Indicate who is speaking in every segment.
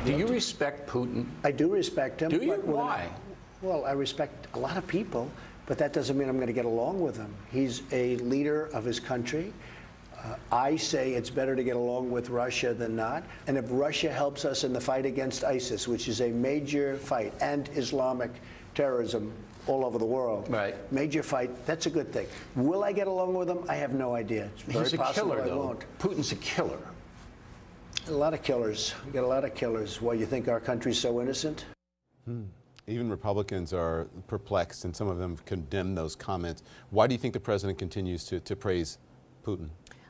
Speaker 1: Do you respect Putin?
Speaker 2: I do respect him.
Speaker 1: Do you?
Speaker 2: But
Speaker 1: Why?
Speaker 2: Well, I respect a lot of people, but that doesn't mean I'm going to get along with him. He's a leader of his country. I say it's better to get along with Russia than not. And if Russia helps us in the fight against ISIS, which is a major fight, and Islamic terrorism all over the world,
Speaker 1: right?
Speaker 2: Major fight, that's a good thing. Will I get along with him? I have no idea. It's very
Speaker 1: He's a
Speaker 2: possible
Speaker 1: killer,
Speaker 2: I
Speaker 1: though.
Speaker 2: won't.
Speaker 1: Putin's a killer.
Speaker 2: A lot of killers. We got a lot of killers. Why, you think our country's so innocent?
Speaker 3: Even Republicans are perplexed, and some of them condemn those comments. Why do you think the president continues to praise Putin?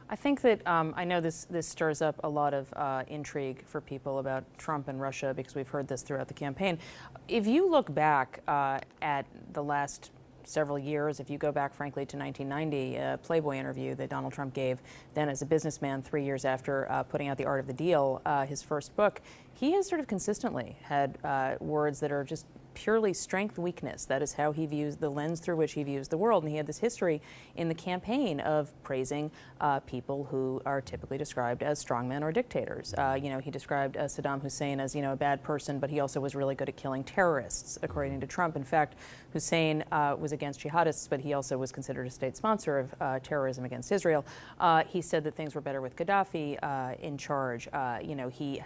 Speaker 4: I think that I know this stirs up a lot of intrigue for people about Trump and Russia, because we've heard this throughout the campaign. If you look back at the last several years, if you go back, frankly, to 1990, a Playboy interview that Donald Trump gave then as a businessman 3 years after putting out The Art of the Deal, his first book, he has sort of consistently had words that are just purely strength weakness. That is how he views, the lens through which he views the world. And he had this history in the campaign of praising people who are typically described as strongmen or dictators. He described Saddam Hussein as, a bad person, but he also was really good at killing terrorists, according to Trump. In fact, Hussein was against jihadists, but he also was considered a state sponsor of terrorism against Israel. He said that things were better with Gaddafi in charge. He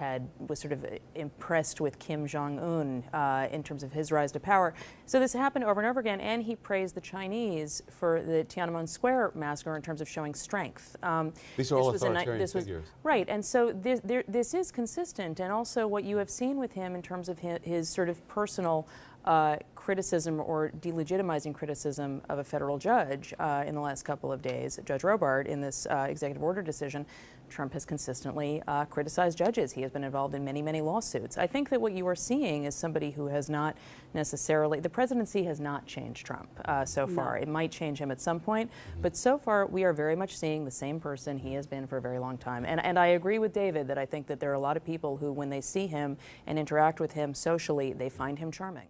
Speaker 4: was sort of impressed with Kim Jong-un in terms of his rise to power. So this happened over and over again, and he praised the Chinese for the Tiananmen Square massacre in terms of showing strength.
Speaker 3: These are all authoritarian figures.
Speaker 4: Right, and so this is consistent, and also what you have seen with him in terms of his sort of personal criticism or delegitimizing criticism of a federal judge in the last couple of days, Judge Robart, in this executive order decision. Trump has consistently criticized judges. He has been involved in many, many lawsuits. I think that what you are seeing is somebody who has not necessarily, the presidency has not changed Trump so far. No. It might change him at some point, but so far we are very much seeing the same person he has been for a very long time. And I agree with David that I think that there are a lot of people who, when they see him and interact with him socially, they find him charming.